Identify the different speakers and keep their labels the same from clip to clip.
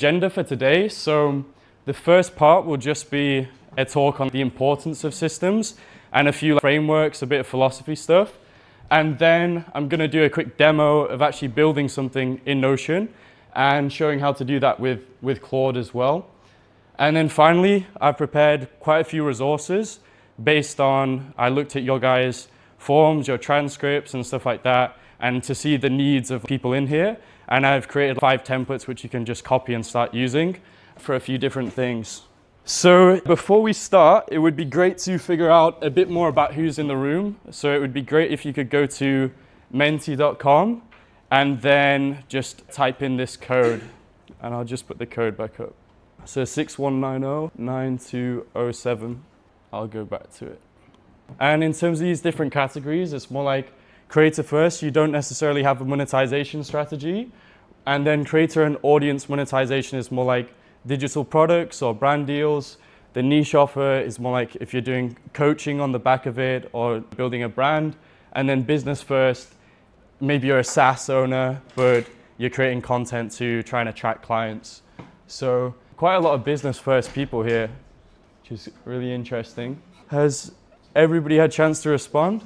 Speaker 1: Agenda for today. So the first part will just be a talk on the importance of systems and a few frameworks, a bit of philosophy stuff. And then I'm going to do a quick demo of actually building something in Notion and showing how to do that with Claude as well. And then finally, I've prepared quite a few resources based on, I looked at your guys' forms, your transcripts and stuff like that, and to see the needs of people in here. And I've created 5 templates which you can just copy and start using for a few different things. So before we start, it would be great to figure out a bit more about who's in the room. So it would be great if you could go to menti.com and then just type in this code. And I'll just put the code back up. So 6190-9207. I'll go back to it. And in terms of these different categories, it's more like creator first, you don't necessarily have a monetization strategy. And then creator and audience monetization is more like digital products or brand deals. The niche offer is more like if you're doing coaching on the back of it or building a brand. And then business first, maybe you're a SaaS owner, but you're creating content to try and attract clients. So quite a lot of business first people here, which is really interesting. Has everybody had a chance to respond?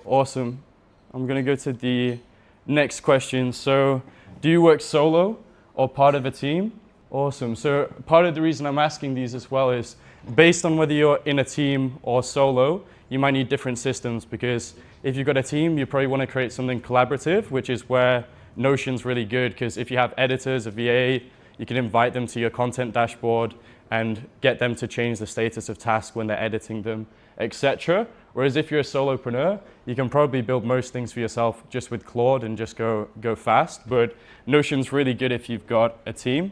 Speaker 1: Awesome. I'm going to go to the next question. So, do you work solo or part of a team? Awesome. So, part of the reason I'm asking these as well is based on whether you're in a team or solo, you might need different systems, because if you've got a team, you probably want to create something collaborative, which is where Notion's really good, because if you have editors, a VA, you can invite them to your content dashboard and get them to change the status of tasks when they're editing them, etc. Whereas if you're a solopreneur, you can probably build most things for yourself just with Claude and just go fast. But Notion's really good if you've got a team.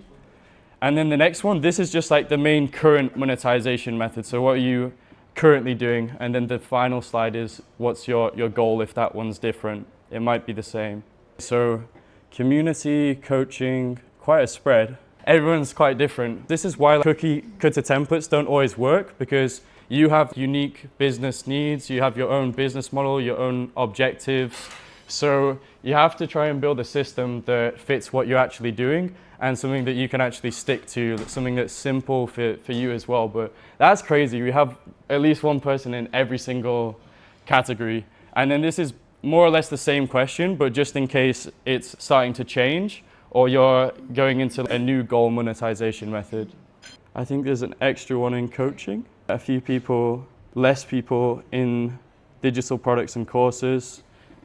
Speaker 1: And then the next one, this is just like the main current monetization method. So what are you currently doing? And then the final slide is what's your goal if that one's different. It might be the same. So community, coaching, quite a spread. Everyone's quite different. This is why cookie cutter templates don't always work, because you have unique business needs, you have your own business model, your own objectives. So you have to try and build a system that fits what you're actually doing and something that you can actually stick to, something that's simple for you as well. But that's crazy. We have at least one person in every single category. And then this is more or less the same question, but just in case it's starting to change or you're going into a new goal monetization method. I think there's an extra one in coaching. A few people, less people in digital products and courses,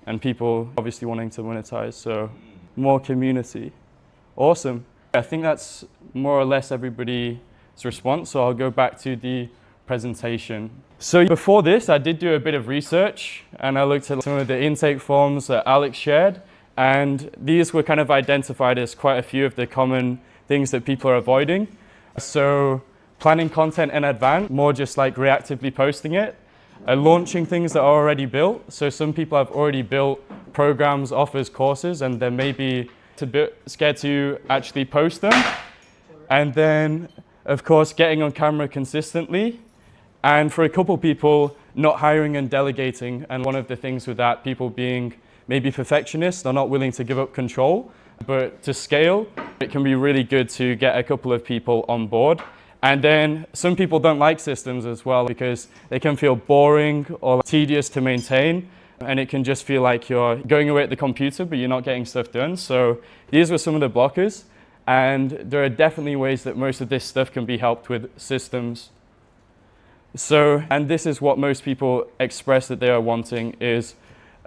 Speaker 1: and people obviously wanting to monetize, so more community. Awesome. I think that's more or less everybody's response, so I'll go back to the presentation. So before this, I did do a bit of research, and I looked at some of the intake forms that Alex shared, and these were kind of identified as quite a few of the common things that people are avoiding. So planning content in advance, more just like reactively posting it, launching things that are already built. So some people have already built programs, offers, courses, and they're maybe scared to actually post them. And then, of course, getting on camera consistently. And for a couple people, not hiring and delegating. And one of the things with that, people being maybe perfectionists, they're not willing to give up control. But to scale, it can be really good to get a couple of people on board. And then some people don't like systems as well because they can feel boring or tedious to maintain. And it can just feel like you're going away at the computer, but you're not getting stuff done. So these were some of the blockers. And there are definitely ways that most of this stuff can be helped with systems. So, and this is what most people express that they are wanting, is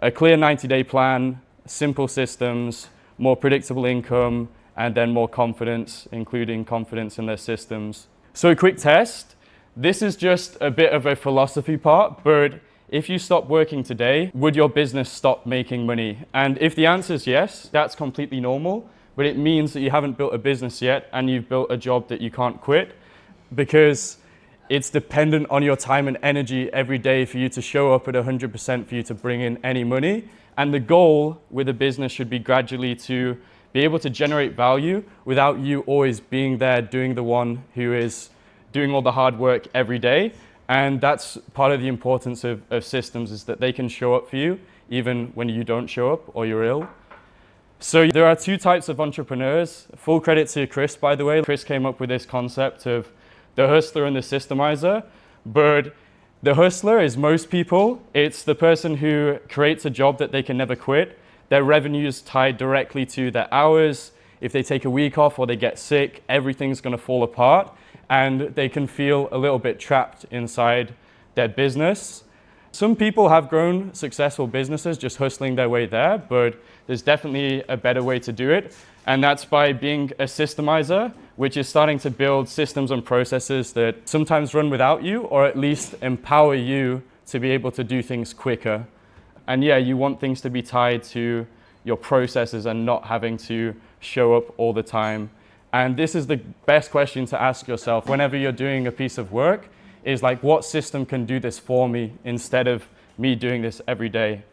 Speaker 1: a clear 90-day plan, simple systems, more predictable income, and then more confidence, including confidence in their systems. So a quick test. This is just a bit of a philosophy part, but if you stop working today, would your business stop making money? And if the answer is yes, that's completely normal, but it means that you haven't built a business yet and you've built a job that you can't quit, because it's dependent on your time and energy every day for you to show up at 100% for you to bring in any money. And the goal with a business should be gradually to be able to generate value without you always being there doing the one who is doing all the hard work every day. And that's part of the importance of systems, is that they can show up for you even when you don't show up or you're ill. So there are two types of entrepreneurs. Full credit to Chris, by the way. Chris came up with this concept of the hustler and the systemizer. But the hustler is most people. It's the person who creates a job that they can never quit. Their revenue is tied directly to their hours. If they take a week off or they get sick, everything's going to fall apart, and they can feel a little bit trapped inside their business. Some people have grown successful businesses just hustling their way there, but there's definitely a better way to do it, and that's by being a systemizer, which is starting to build systems and processes that sometimes run without you, or at least empower you to be able to do things quicker. And yeah, you want things to be tied to your processes and not having to show up all the time. And this is the best question to ask yourself whenever you're doing a piece of work, is like, what system can do this for me instead of me doing this every day?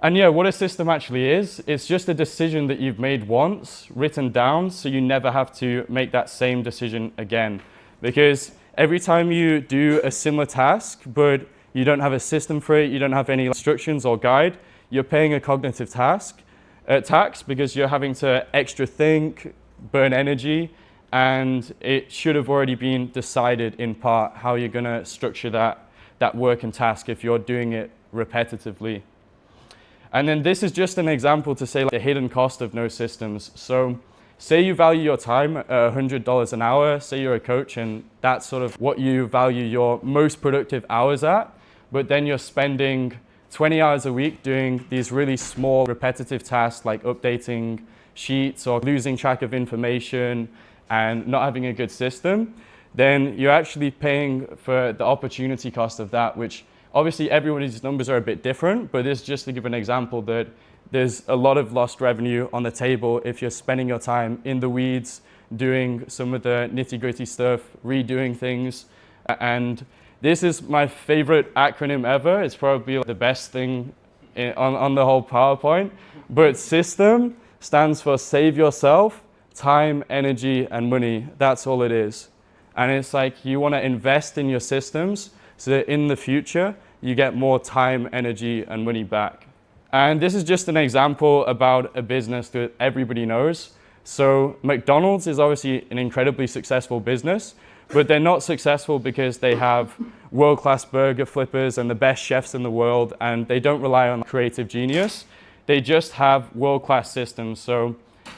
Speaker 1: And yeah, what a system actually is, it's just a decision that you've made once, written down, so you never have to make that same decision again. Because every time you do a similar task, but you don't have a system for it, you don't have any instructions or guide, you're paying a cognitive tax because you're having to extra think, burn energy, and it should have already been decided in part how you're going to structure that work and task if you're doing it repetitively. And then this is just an example to say like the hidden cost of no systems. So say you value your time at $100 an hour, say you're a coach and that's sort of what you value your most productive hours at, but then you're spending 20 hours a week doing these really small repetitive tasks like updating sheets or losing track of information and not having a good system, then you're actually paying for the opportunity cost of that, which obviously everybody's numbers are a bit different, but this is just to give an example that there's a lot of lost revenue on the table if you're spending your time in the weeds, doing some of the nitty-gritty stuff, redoing things. And this is my favorite acronym ever. It's probably the best thing on the whole PowerPoint, but SYSTEM stands for save yourself, time, energy, and money. That's all it is. And it's like you want to invest in your systems so that in the future, you get more time, energy, and money back. And this is just an example about a business that everybody knows. So McDonald's is obviously an incredibly successful business, but they're not successful because they have world-class burger flippers and the best chefs in the world, and they don't rely on creative genius. They just have world-class systems. So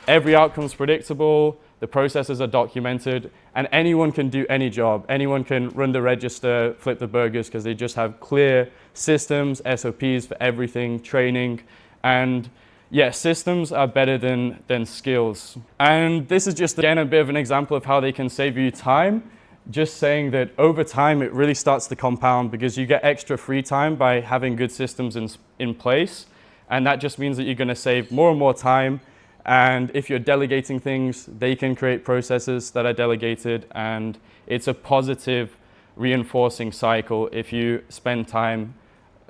Speaker 1: every outcome is predictable, the processes are documented, and anyone can do any job. Anyone can run the register, flip the burgers, because they just have clear systems, SOPs for everything, training, and yeah, systems are better than skills. And this is just, again, a bit of an example of how they can save you time. Just saying that over time, it really starts to compound because you get extra free time by having good systems in place. And that just means that you're going to save more and more time. And if you're delegating things, they can create processes that are delegated. And it's a positive reinforcing cycle if you spend time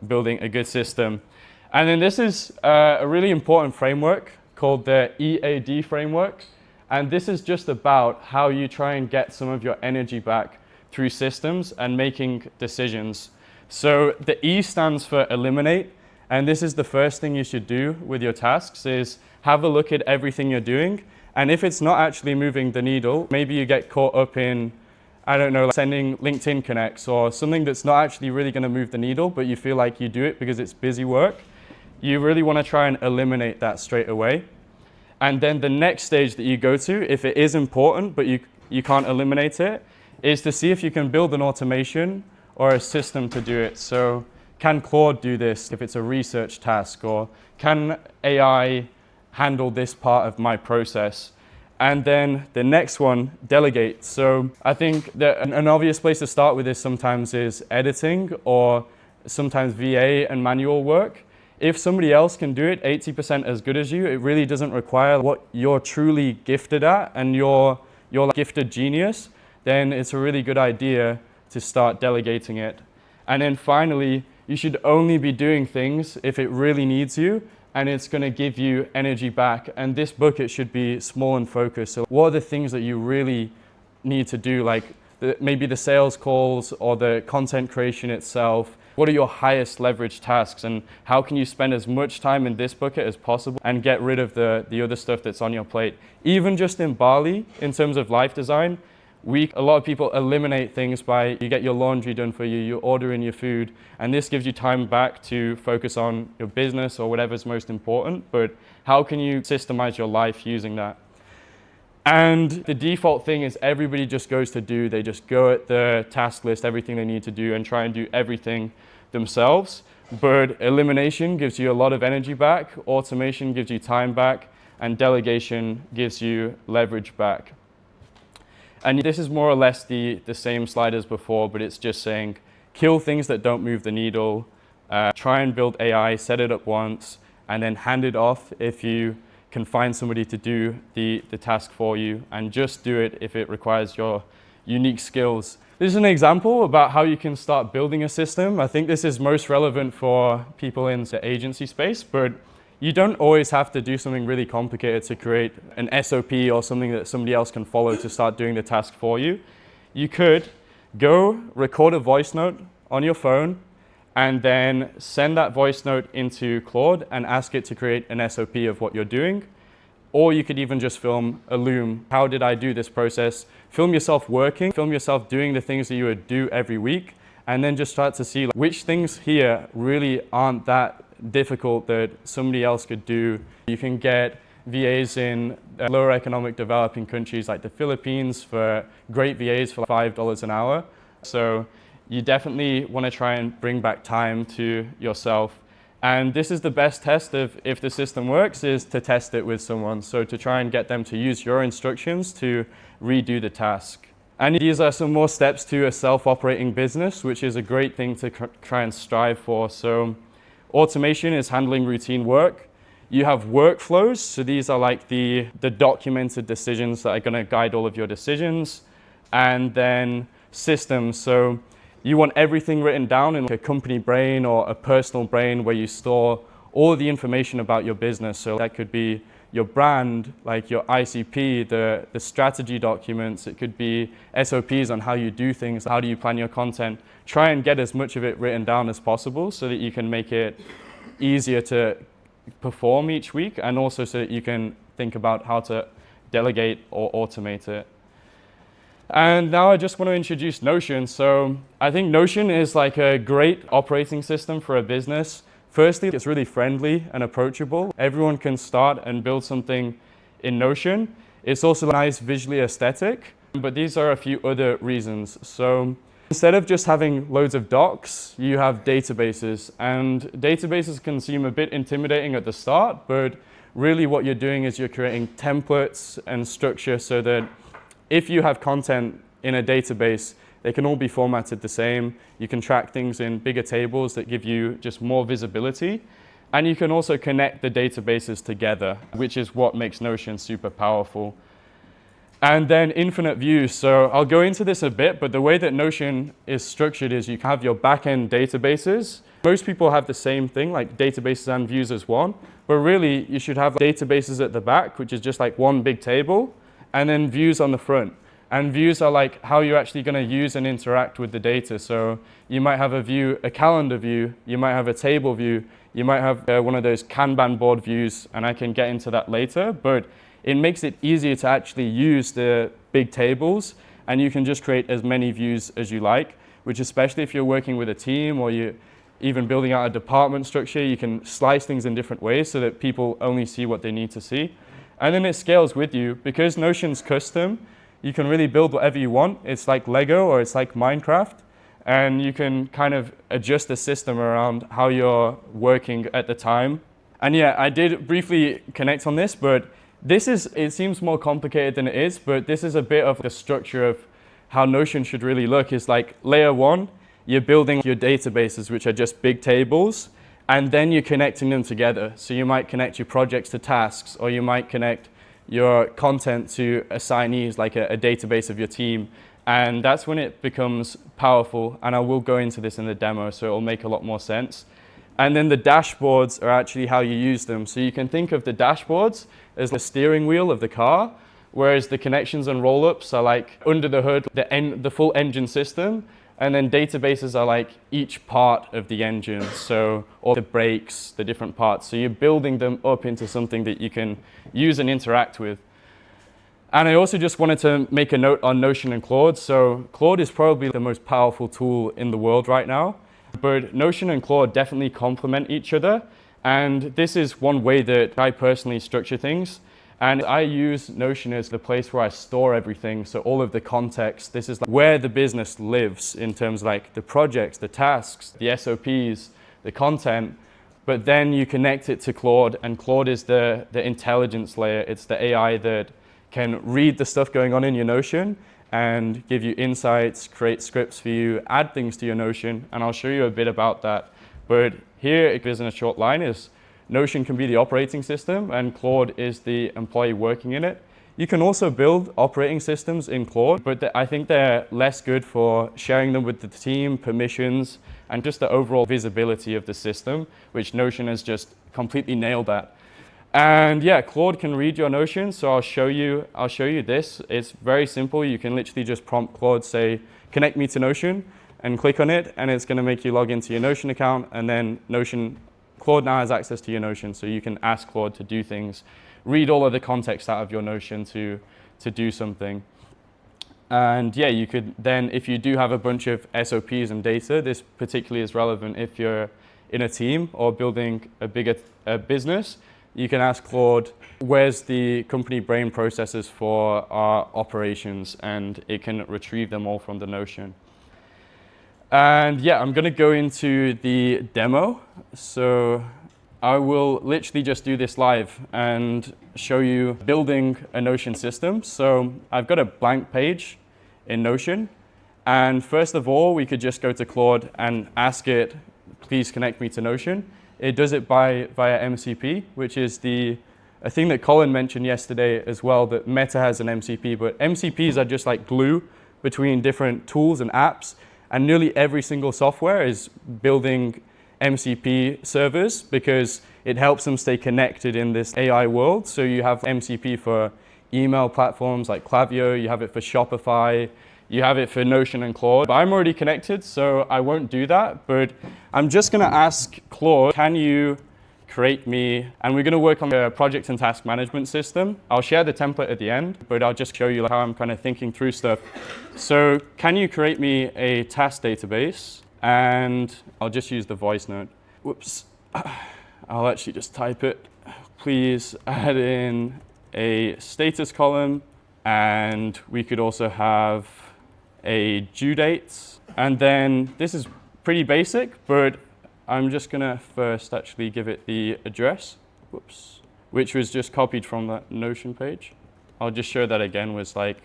Speaker 1: building a good system. And then this is a really important framework called the EAD framework. And this is just about how you try and get some of your energy back through systems and making decisions. So the E stands for eliminate. And this is the first thing you should do with your tasks is have a look at everything you're doing. And if it's not actually moving the needle, maybe you get caught up in, I don't know, like sending LinkedIn connects or something that's not actually really going to move the needle, but you feel like you do it because it's busy work. You really want to try and eliminate that straight away. And then the next stage that you go to, if it is important, but you can't eliminate it, is to see if you can build an automation or a system to do it. So can Claude do this if it's a research task? Or can AI handle this part of my process? And then the next one, delegate. So I think that an obvious place to start with this sometimes is editing or sometimes VA and manual work. If somebody else can do it 80% as good as you, it really doesn't require what you're truly gifted at and your gifted genius, then it's a really good idea to start delegating it. And then finally, you should only be doing things if it really needs you and it's going to give you energy back. And this bucket should be small and focused. So what are the things that you really need to do, like maybe the sales calls or the content creation itself? what are your highest leverage tasks and how can you spend as much time in this bucket as possible and get rid of the other stuff that's on your plate. Even just in Bali, in terms of life design, a lot of people eliminate things by you get your laundry done for you, you order in your food, and this gives you time back to focus on your business or whatever's most important, but how can you systemize your life using that? And the default thing is everybody just goes to do, they just go at the task list, everything they need to do and try and do everything themselves. But elimination gives you a lot of energy back, automation gives you time back, and delegation gives you leverage back. And this is more or less the same slide as before, but it's just saying kill things that don't move the needle, try and build AI, set it up once, and then hand it off if you can find somebody to do the task for you, and just do it if it requires your unique skills. This is an example about how you can start building a system. I think this is most relevant for people in the agency space, but you don't always have to do something really complicated to create an SOP or something that somebody else can follow to start doing the task for you. You could go record a voice note on your phone and then send that voice note into Claude and ask it to create an SOP of what you're doing. Or you could even just film a loom. How did I do this process? Film yourself working, film yourself doing the things that you would do every week, and then just start to see which things here really aren't that difficult that somebody else could do. You can get VAs in lower economic developing countries like the Philippines for great VAs for $5 an hour. So you definitely want to try and bring back time to yourself. And this is the best test of if the system works, is to test it with someone. So to try and get them to use your instructions to redo the task. And these are some more steps to a self-operating business, which is a great thing to try and strive for. So automation is handling routine work. You have workflows. So these are like the documented decisions that are going to guide all of your decisions. And then systems. So you want everything written down in a company brain or a personal brain where you store all of the information about your business. So that could be your brand, like your ICP, the strategy documents. It could be SOPs on how you do things, how do you plan your content. Try and get as much of it written down as possible so that you can make it easier to perform each week, and also so that you can think about how to delegate or automate it. And now I just want to introduce Notion. So I think Notion is like a great operating system for a business. Firstly, it's really friendly and approachable. Everyone can start and build something in Notion. It's also nice, visually aesthetic, but these are a few other reasons. So instead of just having loads of docs, you have databases, and databases can seem a bit intimidating at the start, but really what you're doing is you're creating templates and structure so that if you have content in a database, they can all be formatted the same. You can track things in bigger tables that give you just more visibility. And you can also connect the databases together, which is what makes Notion super powerful. And then infinite views. So I'll go into this a bit, but the way that Notion is structured is you have your backend databases. Most people have the same thing, like databases and views as one. But really, you should have databases at the back, which is just like one big table, and then views on the front. And views are like how you're actually going to use and interact with the data. So you might have a view, a calendar view, you might have a table view, you might have one of those Kanban board views, and I can get into that later, but it makes it easier to actually use the big tables, and you can just create as many views as you like, which especially if you're working with a team or you're even building out a department structure, you can slice things in different ways so that people only see what they need to see. And then it scales with you. Because Notion's custom, you can really build whatever you want. It's like Lego or it's like Minecraft. And you can kind of adjust the system around how you're working at the time. And yeah, I did briefly connect on this, but it seems more complicated than it is, but this is a bit of the structure of how Notion should really look. Is like layer one, you're building your databases, which are just big tables. And then you're connecting them together. So you might connect your projects to tasks, or you might connect your content to assignees, like a database of your team. And that's when it becomes powerful. And I will go into this in the demo, so it'll make a lot more sense. And then the dashboards are actually how you use them. So you can think of the dashboards as the steering wheel of the car, whereas the connections and roll-ups are like under the hood, the full engine system. And then databases are like each part of the engine, so all the brakes, the different parts. So you're building them up into something that you can use and interact with. And I also just wanted to make a note on Notion and Claude. So Claude is probably the most powerful tool in the world right now, but Notion and Claude definitely complement each other. And this is one way that I personally structure things. And I use Notion as the place where I store everything. So all of the context, this is like where the business lives in terms of like the projects, the tasks, the SOPs, the content. But then you connect it to Claude, and Claude is the intelligence layer. It's the AI that can read the stuff going on in your Notion and give you insights, create scripts for you, add things to your Notion. And I'll show you a bit about that. But here it is in a short line is Notion can be the operating system and Claude is the employee working in it. You can also build operating systems in Claude, but I think they're less good for sharing them with the team, permissions, and just the overall visibility of the system, which Notion has just completely nailed that. And yeah, Claude can read your Notion, so I'll show you this. It's very simple. You can literally just prompt Claude, say, connect me to Notion, and click on it, and it's going to make you log into your Notion account, and then Claude now has access to your Notion, so you can ask Claude to do things, read all of the context out of your Notion to do something. And yeah, you could then, if you do have a bunch of SOPs and data, this particularly is relevant if you're in a team or building a bigger business, you can ask Claude, where's the company brain processes for our operations, and it can retrieve them all from the Notion. And yeah, I'm going to go into the demo. So I will literally just do this live and show you building a Notion system. So I've got a blank page in Notion. And first of all, we could just go to Claude and ask it, please connect me to Notion. It does it via MCP, which is a thing that Colin mentioned yesterday as well, that Meta has an MCP, but MCPs are just like glue between different tools and apps. And nearly every single software is building MCP servers because it helps them stay connected in this AI world. So you have MCP for email platforms like Klaviyo, you have it for Shopify, you have it for Notion and Claude. But I'm already connected, so I won't do that. But I'm just going to ask Claude, can you create me, and we're going to work on the project and task management system. I'll share the template at the end, but I'll just show you how I'm kind of thinking through stuff. So can you create me a task database? And I'll just use the voice note. Whoops. I'll actually just type it. Please add in a status column, and we could also have a due date. And then this is pretty basic, but I'm just going to first actually give it the address, which was just copied from that Notion page. I'll just show that again, was like,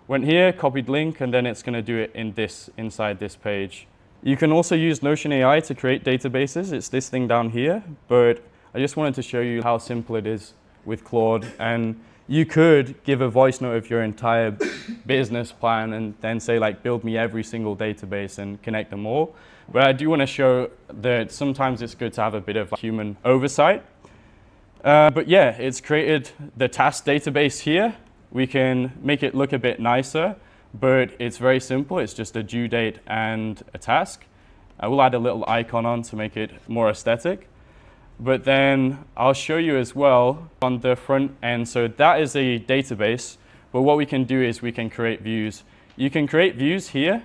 Speaker 1: went here, copied link, and then it's going to do it inside this page. You can also use Notion AI to create databases. It's this thing down here, but I just wanted to show you how simple it is with Claude. And you could give a voice note of your entire business plan and then say like, build me every single database and connect them all. But I do want to show that sometimes it's good to have a bit of human oversight. But yeah, it's created the task database here. We can make it look a bit nicer, but it's very simple. It's just a due date and a task. I will add a little icon on to make it more aesthetic. But then I'll show you as well on the front end. So that is a database, but what we can do is we can create views. You can create views here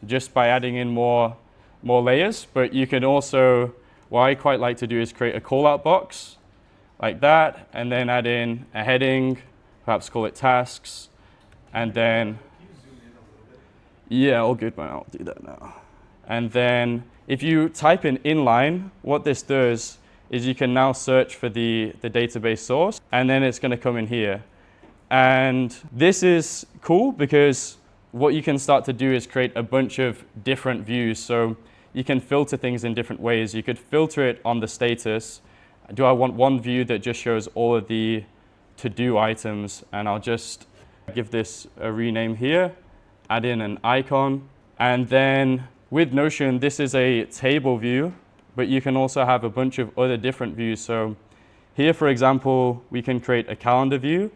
Speaker 1: just by adding in more layers, but you can also, what I quite like to do is create a call-out box like that, and then add in a heading, perhaps call it tasks, and then, yeah, all good, man, I'll do that now. And then if you type in inline, what this does is you can now search for the database source, and then it's going to come in here. And this is cool because what you can start to do is create a bunch of different views. So you can filter things in different ways. You could filter it on the status. Do I want one view that just shows all of the to-do items? And I'll just give this a rename here, add in an icon. And then with Notion, this is a table view, but you can also have a bunch of other different views. So here, for example, we can create a calendar view.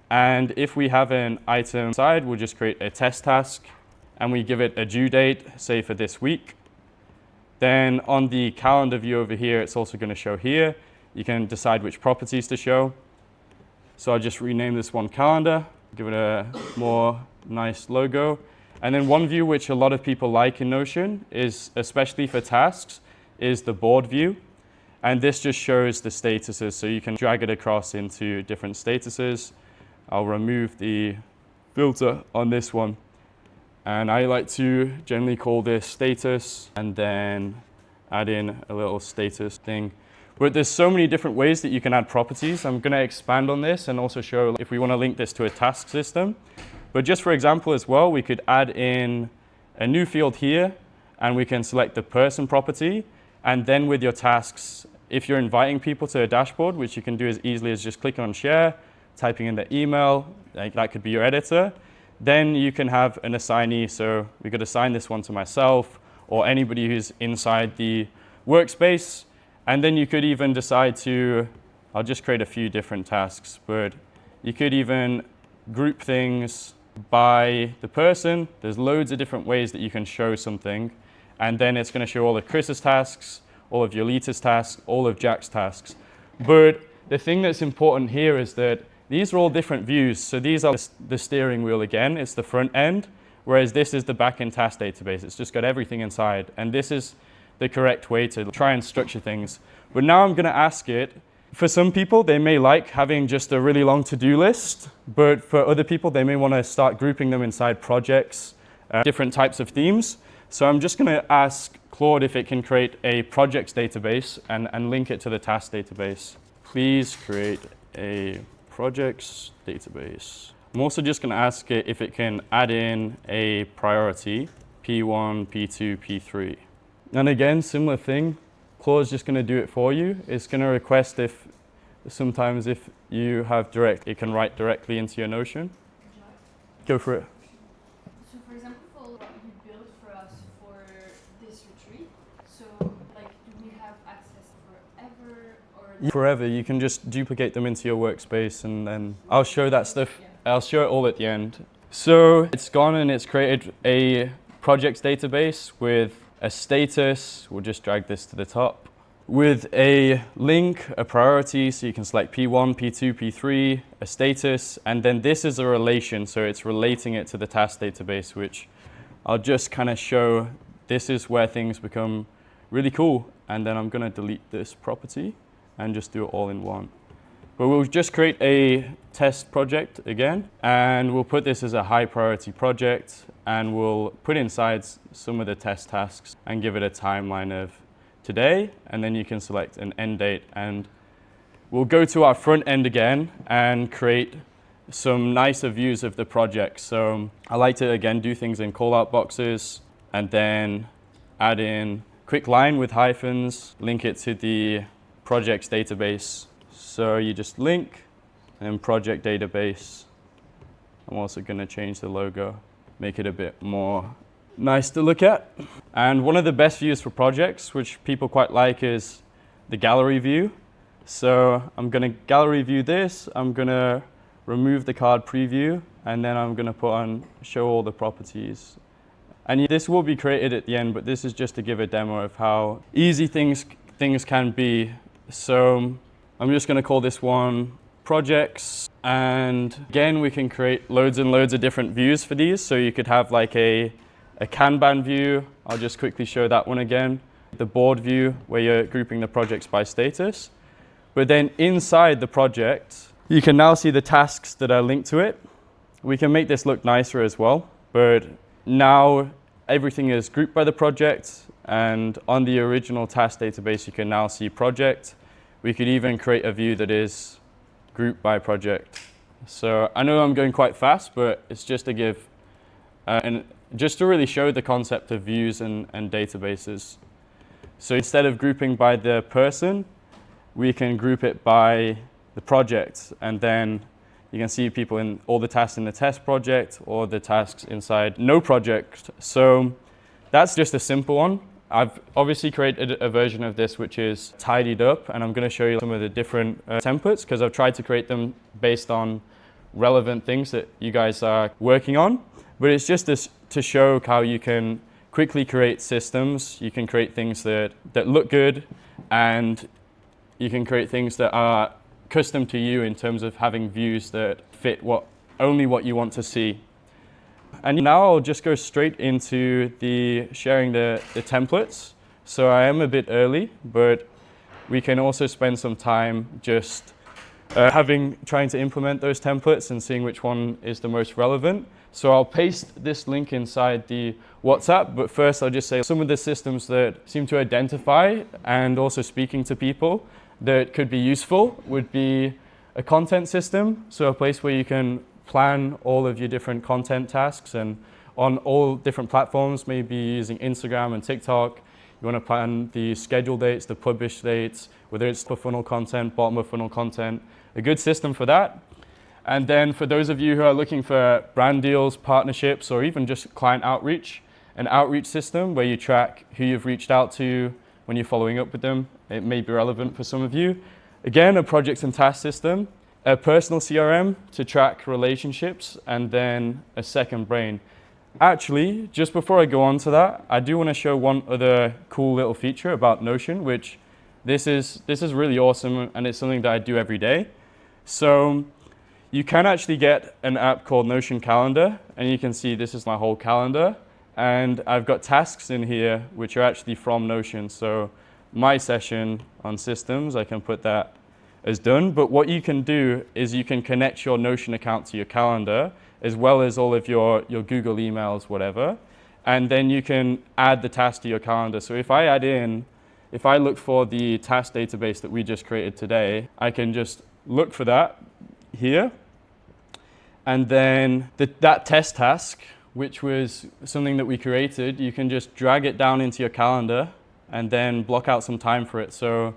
Speaker 1: And if we have an item inside, we'll just create a test task. and we give it a due date, say for this week. Then on the calendar view over here, it's also going to show here. You can decide which properties to show. So I'll just rename this one calendar, give it a more nice logo. And then one view which a lot of people like in Notion is, especially for tasks, is the board view. And this just shows the statuses, so you can drag it across into different statuses. I'll remove the filter on this one. And I like to generally call this status and then add in a little status thing. But there's so many different ways that you can add properties. I'm going to expand on this and also show if we want to link this to a task system. But just for example as well, we could add in a new field here, and we can select the person property. And then with your tasks, if you're inviting people to a dashboard, which you can do as easily as just clicking on share, typing in the email, like that could be your editor, then you can have an assignee. So we could assign this one to myself or anybody who's inside the workspace. And then you could even decide to, I'll just create a few different tasks, but you could even group things by the person. There's loads of different ways that you can show something. And then it's going to show all of Chris's tasks, all of Yolita's tasks, all of Jack's tasks. But the thing that's important here is that these are all different views. So these are the steering wheel again. It's the front end, whereas this is the back-end task database. It's just got everything inside. And this is the correct way to try and structure things. But now I'm going to ask it. For some people, they may like having just a really long to-do list, but for other people, they may want to start grouping them inside projects, different types of themes. So I'm just going to ask Claude if it can create a projects database and link it to the task database. Please create a projects database. I'm also just going to ask it if it can add in a priority, P1, P2, P3. And again, similar thing. Claude's just going to do it for you. It's going to request if sometimes if you have direct, it can write directly into your Notion. Go for it.
Speaker 2: So for example, you built for us for this retreat. So like, do we have access forever or?
Speaker 1: Forever. You can just duplicate them into your workspace, and then I'll show that stuff. I'll show it all at the end. So it's gone and it's created a projects database with a status. We'll just drag this to the top. With a link, a priority, so you can select P1, P2, P3, a status, and then this is a relation, so it's relating it to the task database, which I'll just kind of show. This is where things become really cool, and then I'm going to delete this property and just do it all in one. But we'll just create a test project again, and we'll put this as a high priority project, and we'll put inside some of the test tasks and give it a timeline of today, and then you can select an end date, and we'll go to our front end again and create some nicer views of the project. So I like to again do things in call out boxes and then add in quick line with hyphens, link it to the projects database. So you just link and then project database. I'm also going to change the logo, make it a bit more nice to look at. And one of the best views for projects, which people quite like, is the gallery view. So I'm going to gallery view this. I'm going to remove the card preview, and then I'm going to put on show all the properties. And this will be created at the end, but this is just to give a demo of how easy things can be. So I'm just going to call this one projects. And again, we can create loads and loads of different views for these. So you could have like a Kanban view. I'll just quickly show that one again. The board view, where you're grouping the projects by status. But then inside the project, you can now see the tasks that are linked to it. We can make this look nicer as well. But now everything is grouped by the project. And on the original task database, you can now see project. We could even create a view that is grouped by project. So I know I'm going quite fast, but it's just to give, and just to really show the concept of views and databases. So instead of grouping by the person, we can group it by the project, and then you can see people in all the tasks in the test project or the tasks inside no project. So that's just a simple one. I've obviously created a version of this which is tidied up, and I'm going to show you some of the different templates, because I've tried to create them based on relevant things that you guys are working on. but it's just to show how you can quickly create systems. You can create things that look good, and you can create things that are custom to you in terms of having views that fit only what you want to see. And now I'll just go straight into sharing the templates. So I am a bit early, but we can also spend some time just trying to implement those templates and seeing which one is the most relevant. So I'll paste this link inside the WhatsApp, but first I'll just say some of the systems that seem to identify and also speaking to people that could be useful would be a content system, so a place where you can plan all of your different content tasks and on all different platforms, maybe using Instagram and TikTok. You want to plan the schedule dates, the publish dates, whether it's for funnel content, bottom of funnel content, a good system for that. And then for those of you who are looking for brand deals, partnerships, or even just client outreach, an outreach system where you track who you've reached out to when you're following up with them. It may be relevant for some of you. Again, a projects and task system, a personal CRM to track relationships, and then a second brain. Actually, just before I go on to that, I do want to show one other cool little feature about Notion, which this is really awesome, and it's something that I do every day. So you can actually get an app called Notion Calendar, and you can see this is my whole calendar, and I've got tasks in here which are actually from Notion. So my session on systems, I can put that as done, but what you can do is you can connect your Notion account to your calendar as well as all of your Google emails, whatever, and then you can add the task to your calendar. So if I look for the task database that we just created today, I can just look for that here, and then that test task, which was something that we created, you can just drag it down into your calendar and then block out some time for it. So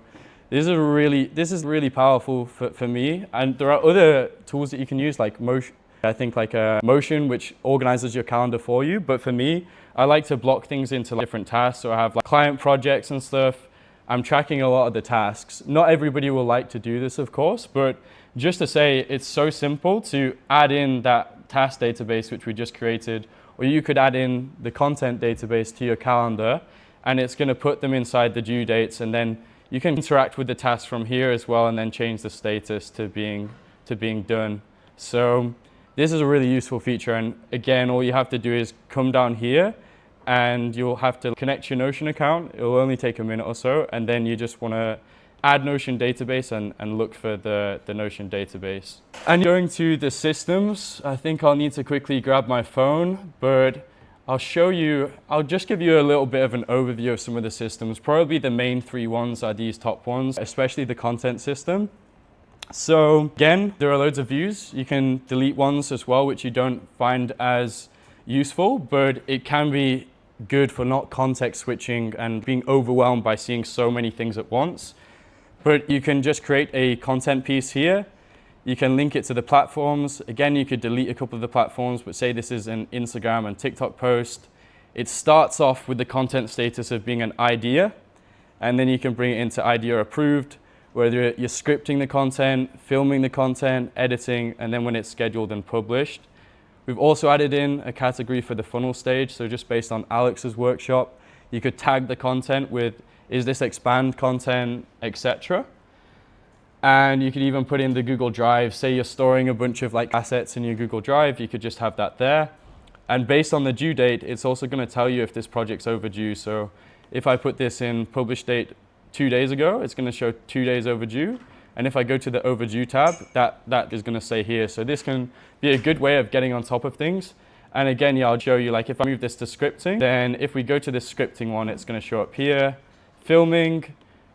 Speaker 1: this is really powerful for me. And there are other tools that you can use, like Motion. I think like Motion, which organizes your calendar for you. But for me, I like to block things into different tasks. So I have like client projects and stuff. I'm tracking a lot of the tasks. Not everybody will like to do this, of course, but just to say, it's so simple to add in that task database which we just created, or you could add in the content database to your calendar, and it's going to put them inside the due dates, and then you can interact with the tasks from here as well, and then change the status to being done. So this is a really useful feature, and again, all you have to do is come down here, and you'll have to connect your Notion account. It'll only take a minute or so, and then you just want to add Notion database and look for the Notion database. And going to the systems, I think I'll need to quickly grab my phone, but I'll just give you a little bit of an overview of some of the systems. Probably the main three ones are these top ones, especially the content system. So again, there are loads of views. You can delete ones as well, which you don't find as useful, but it can be good for not context switching and being overwhelmed by seeing so many things at once. But you can just create a content piece here. You can link it to the platforms. Again, you could delete a couple of the platforms, but say this is an Instagram and TikTok post. It starts off with the content status of being an idea, and then you can bring it into idea approved, whether you're scripting the content, filming the content, editing, and then when it's scheduled and published. We've also added in a category for the funnel stage, so just based on Alex's workshop, you could tag the content with, is this expand content, etc. And you could even put in the Google Drive. Say you're storing a bunch of like assets in your Google Drive, you could just have that there. And based on the due date, it's also going to tell you if this project's overdue. So if I put this in publish date 2 days ago, it's going to show 2 days overdue. And if I go to the overdue tab, that is going to say here. So this can be a good way of getting on top of things. And again, yeah, I'll show you, like if I move this to scripting, then if we go to this scripting one, it's going to show up here. Filming,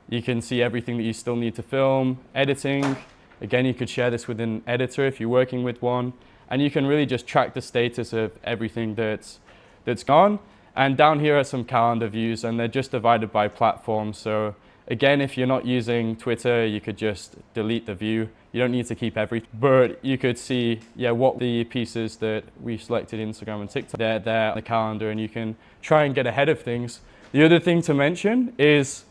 Speaker 1: you can see everything that you still need to film. Editing, again, you could share this with an editor if you're working with one. And you can really just track the status of everything that's gone. And down here are some calendar views, and they're just divided by platform. So again, if you're not using Twitter, you could just delete the view. You don't need to keep everything, but you could see, what the pieces that we selected, Instagram and TikTok, they're there on the calendar, and you can try and get ahead of things. The other thing to mention is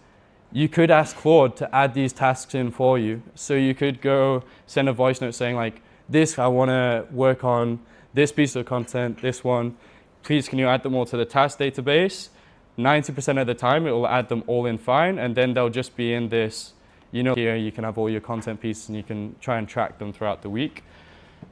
Speaker 1: you could ask Claude to add these tasks in for you. So you could go send a voice note saying like, I want to work on this piece of content, this one, please can you add them all to the task database? 90% of the time it will add them all in fine, and then they'll just be in this, here you can have all your content pieces and you can try and track them throughout the week.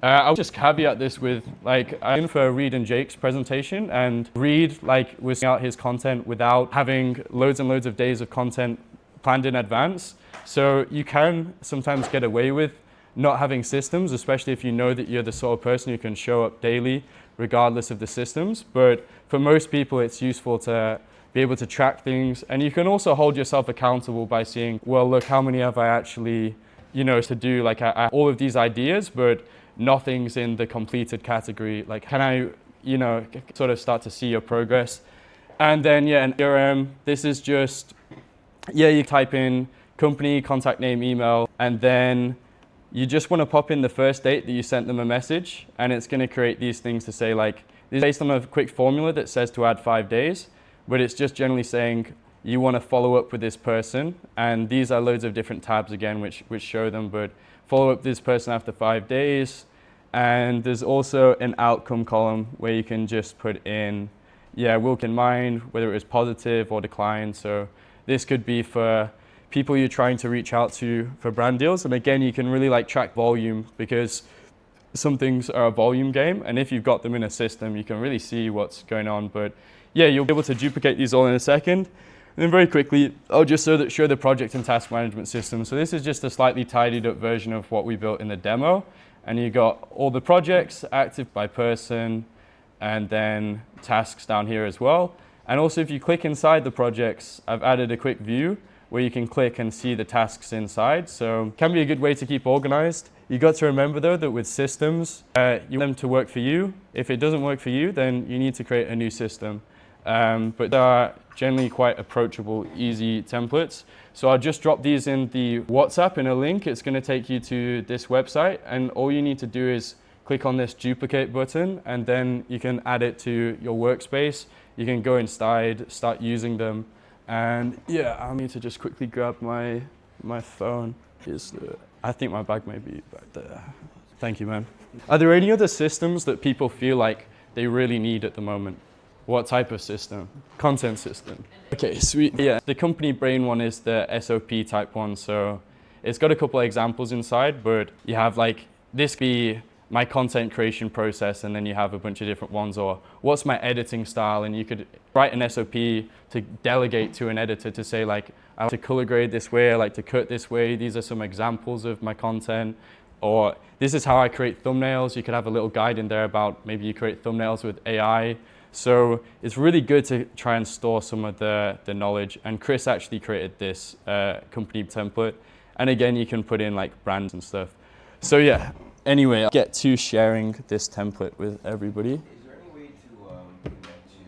Speaker 1: I'll just caveat this with, I'm in for Reed and Jake's presentation, and Reed, was out his content without having loads and loads of days of content planned in advance. So you can sometimes get away with not having systems, especially if you know that you're the sort of person who can show up daily regardless of the systems. But for most people, it's useful to be able to track things. And you can also hold yourself accountable by seeing, well, look, how many have I actually, to do all of these ideas, but nothing's in the completed category. Can I, sort of start to see your progress? And then, an CRM, this is just, you type in company, contact name, email, and then you just want to pop in the first date that you sent them a message, and it's going to create these things to say, this is based on a quick formula that says to add 5 days, but it's just generally saying you want to follow up with this person, and these are loads of different tabs again which show them, but follow up this person after 5 days. And there's also an outcome column where you can just put in, we'll keep in mind whether it was positive or declined. So this could be for people you're trying to reach out to for brand deals. And again, you can really track volume, because some things are a volume game. And if you've got them in a system, you can really see what's going on. But you'll be able to duplicate these all in a second. And then very quickly, I'll just show the project and task management system. So this is just a slightly tidied up version of what we built in the demo. And you got all the projects active by person, and then tasks down here as well. And also if you click inside the projects, I've added a quick view where you can click and see the tasks inside. So it can be a good way to keep organized. You got to remember though that with systems, you want them to work for you. If it doesn't work for you, then you need to create a new system. But they are generally quite approachable, easy templates. So I'll just drop these in the WhatsApp in a link. It's going to take you to this website, and all you need to do is click on this duplicate button, and then you can add it to your workspace. You can go inside, start using them. And I'll need to just quickly grab my phone. I think my bag may be back there. Thank you, man. Are there any other systems that people feel like they really need at the moment? What type of system? Content system. Okay, sweet. The company brain one is the SOP type one. So it's got a couple of examples inside, but you have this be my content creation process, and then you have a bunch of different ones, or what's my editing style? And you could write an SOP to delegate to an editor to say I like to color grade this way, I like to cut this way. These are some examples of my content. Or this is how I create thumbnails. You could have a little guide in there about maybe you create thumbnails with AI. So it's really good to try and store some of the knowledge. And Chris actually created this company template. And again, you can put in brands and stuff. So anyway, I'll get to sharing this template with everybody.
Speaker 3: Is there any way to connect to,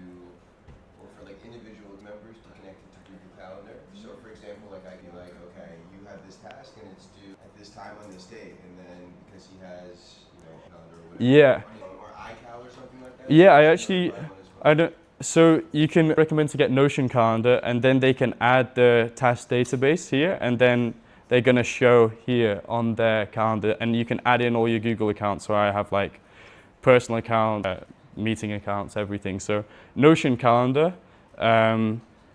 Speaker 3: or for individual members to connect it to Google Calendar? So for example, I can be okay, you have this task and it's due at this time on this date, and then because he has, calendar or whatever, or iCal or something like that?
Speaker 1: I don't. So you can recommend to get Notion calendar, and then they can add the task database here, and then they're going to show here on their calendar, and you can add in all your Google accounts. So I have personal account, meeting accounts, everything. So Notion calendar,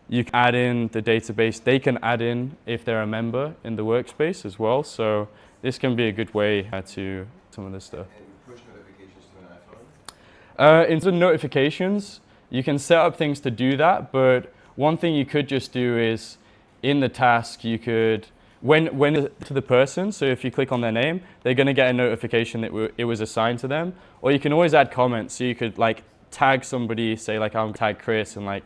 Speaker 1: you can add in the database. They can add in if they're a member in the workspace as well. So this can be a good way to some of this stuff.
Speaker 3: And push notifications to an iPhone?
Speaker 1: In terms of notifications, you can set up things to do that, but one thing you could just do is in the task, you could, when to the person, so if you click on their name, they're going to get a notification that it was assigned to them. Or you can always add comments, so you could tag somebody, say I'm going to tag Chris, and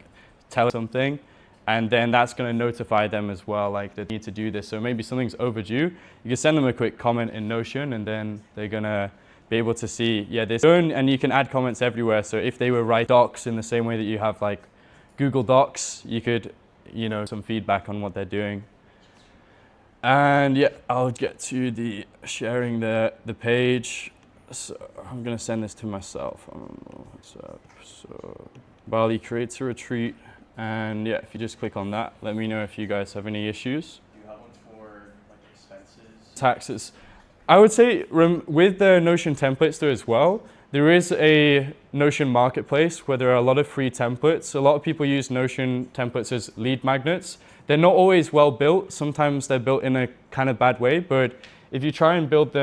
Speaker 1: tell something, and then that's going to notify them as well, they need to do this. So maybe something's overdue, you can send them a quick comment in Notion, and then they're going to be able to see, this, and you can add comments everywhere. So if they were write docs in the same way that you have Google Docs, you could, some feedback on what they're doing. And I'll get to the sharing the page. So I'm gonna send this to myself. I don't know what's up. So Bali creates a retreat, and if you just click on that, let me know if you guys have any issues.
Speaker 4: Do you have ones for expenses?
Speaker 1: Taxes. I would say with the Notion templates there as well, There is a Notion marketplace where there are a lot of free templates. A lot of people use Notion templates as lead magnets. They're not always well built. Sometimes they're built in a kind of bad way, but if you try and build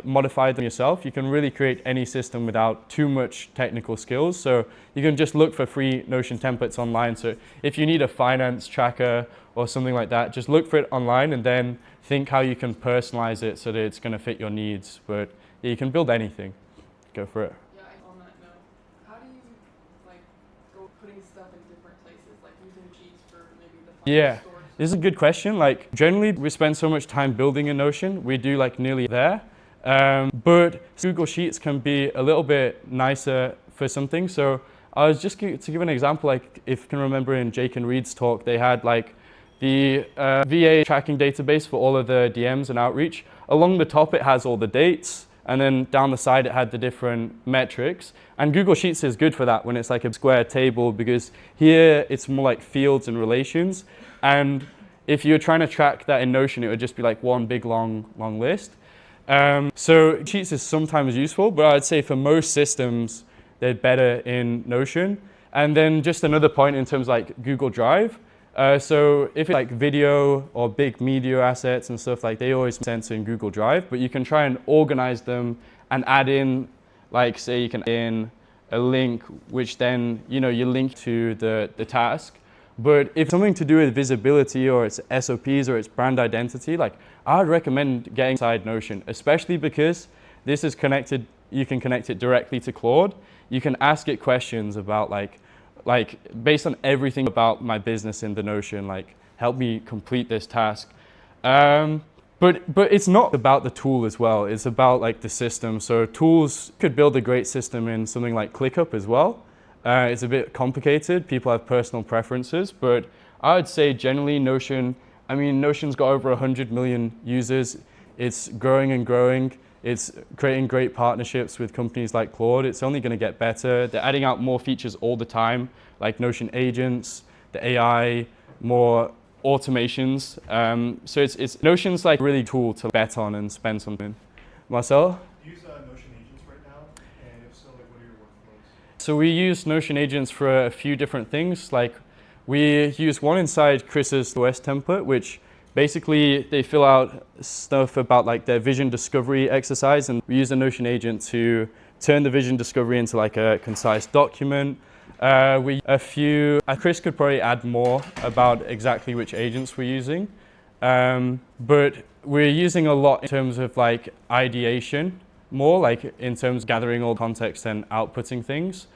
Speaker 1: modify them yourself, you can really create any system without too much technical skills. So you can just look for free Notion templates online. So if you need a finance tracker or something like that, just look for it online and then think how you can personalize it so that it's going to fit your needs. But yeah, you can build anything. Go for it.
Speaker 4: Yeah, on that note, how do you go putting stuff in different places, like using Sheets for maybe the
Speaker 1: Yeah,
Speaker 4: stores?
Speaker 1: this is a good question. Generally, we spend so much time building a Notion, we do nearly there. But Google Sheets can be a little bit nicer for something. So I was just to give an example, if you can remember in Jake and Reed's talk, they had the VA tracking database for all of the DMs and outreach. Along the top, it has all the dates. And then down the side, it had the different metrics. And Google Sheets is good for that when it's a square table, because here it's more like fields and relations. And if you're trying to track that in Notion, it would just be one big long list. So Sheets is sometimes useful, but I'd say for most systems, they're better in Notion. And then just another point in terms of Google Drive. So if it's video or big media assets and stuff, they always make sense in Google Drive, but you can try and organize them and add in, say you can add in a link, which then, you link to the task. But if it's something to do with visibility or it's SOPs or it's brand identity, I would recommend getting inside Notion, especially because this is connected, you can connect it directly to Claude. You can ask it questions about based on everything about my business in the Notion, help me complete this task. But it's not about the tool as well, it's about the system. So tools could build a great system in something like ClickUp as well. It's a bit complicated, people have personal preferences, but I would say generally Notion's got over 100 million users, it's growing and growing. It's creating great partnerships with companies like Claude. It's only going to get better. They're adding out more features all the time, like Notion agents, the AI, more automations. So it's Notion's really tool to bet on and spend something. Marcel?
Speaker 5: Do you use Notion agents right now? And if so, what are your workflows?
Speaker 1: So we use Notion agents for a few different things. We use one inside Chris's OS template, which basically, they fill out stuff about their vision discovery exercise, and we use a Notion agent to turn the vision discovery into a concise document. Chris could probably add more about exactly which agents we're using, but we're using a lot in terms of ideation, more in terms of gathering all context and outputting things.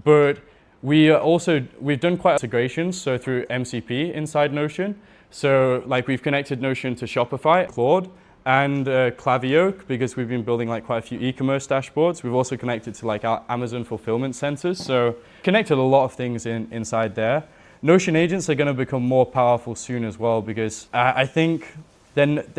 Speaker 1: But we've done quite integrations, so through MCP inside Notion. So we've connected Notion to Shopify, Claude, and Klaviyo, because we've been building quite a few e-commerce dashboards. We've also connected to our Amazon fulfillment centers. So connected a lot of things inside there. Notion agents are going to become more powerful soon as well, because I think then